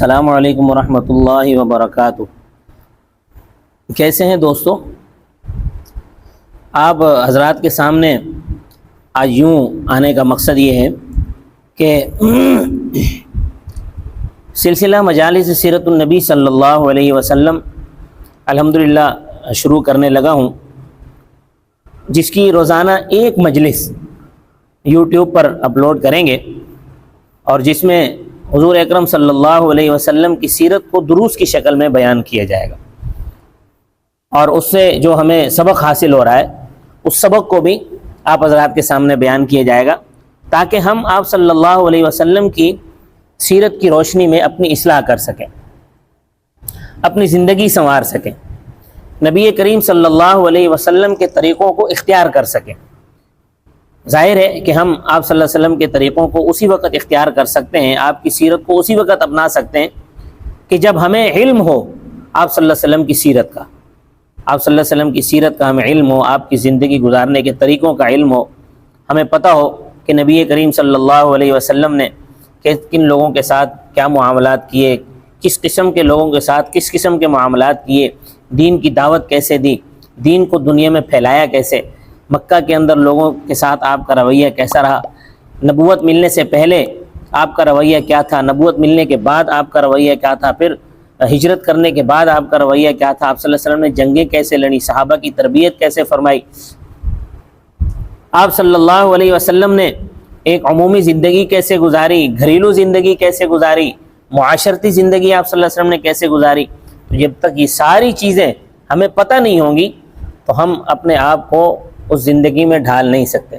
السلام علیکم ورحمۃ اللہ وبرکاتہ۔ کیسے ہیں دوستو؟ آپ حضرات کے سامنے آج یوں آنے کا مقصد یہ ہے کہ سلسلہ مجالس سیرت النبی صلی اللہ علیہ وسلم الحمدللہ شروع کرنے لگا ہوں، جس کی روزانہ ایک مجلس یوٹیوب پر اپلوڈ کریں گے، اور جس میں حضور اکرم صلی اللہ علیہ وسلم کی سیرت کو دروس کی شکل میں بیان کیا جائے گا، اور اس سے جو ہمیں سبق حاصل ہو رہا ہے اس سبق کو بھی آپ حضرات کے سامنے بیان کیا جائے گا، تاکہ ہم آپ صلی اللہ علیہ وسلم کی سیرت کی روشنی میں اپنی اصلاح کر سکیں، اپنی زندگی سنوار سکیں، نبی کریم صلی اللہ علیہ وسلم کے طریقوں کو اختیار کر سکیں۔ ظاہر ہے کہ ہم آپ صلی اللہ علیہ وسلم کے طریقوں کو اسی وقت اختیار کر سکتے ہیں، آپ کی سیرت کو اسی وقت اپنا سکتے ہیں کہ جب ہمیں علم ہو آپ صلی اللہ علیہ وسلم کی سیرت کا، آپ صلی اللہ علیہ وسلم کی سیرت کا ہمیں علم ہو، آپ کی زندگی گزارنے کے طریقوں کا علم ہو، ہمیں پتہ ہو کہ نبی کریم صلی اللہ علیہ وسلم نے کن لوگوں کے ساتھ کیا معاملات کیے، کس قسم کے لوگوں کے ساتھ کس قسم کے معاملات کیے، دین کی دعوت کیسے دی، دین کو دنیا میں پھیلایا کیسے، مکہ کے اندر لوگوں کے ساتھ آپ کا رویہ کیسا رہا، نبوت ملنے سے پہلے آپ کا رویہ کیا تھا، نبوت ملنے کے بعد آپ کا رویہ کیا تھا، پھر ہجرت کرنے کے بعد آپ کا رویہ کیا تھا، آپ صلی اللہ علیہ وسلم نے جنگیں کیسے لڑی، صحابہ کی تربیت کیسے فرمائی، آپ صلی اللہ علیہ وسلم نے ایک عمومی زندگی کیسے گزاری، گھریلو زندگی کیسے گزاری، معاشرتی زندگی آپ صلی اللہ علیہ وسلم نے کیسے گزاری۔ تو جب تک یہ ساری چیزیں ہمیں پتہ نہیں ہوں گی تو ہم اپنے آپ کو اس زندگی میں ڈھال نہیں سکتے۔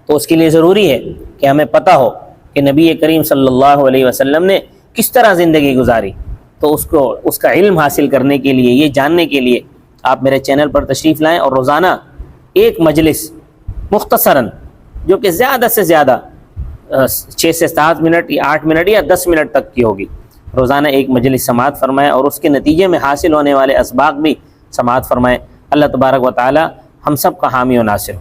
تو اس کے لیے ضروری ہے کہ ہمیں پتہ ہو کہ نبی کریم صلی اللہ علیہ وسلم نے کس طرح زندگی گزاری، تو اس کا علم حاصل کرنے کے لیے، یہ جاننے کے لیے آپ میرے چینل پر تشریف لائیں، اور روزانہ ایک مجلس مختصراً، جو کہ زیادہ سے زیادہ 6 سے 7 منٹ یا 8 منٹ یا 10 منٹ تک کی ہوگی، روزانہ ایک مجلس سماعت فرمائیں، اور اس کے نتیجے میں حاصل ہونے والے اسباق بھی سماعت فرمائیں۔ اللہ تبارک و تعالی ہم سب کا حامی و ناصر ہو۔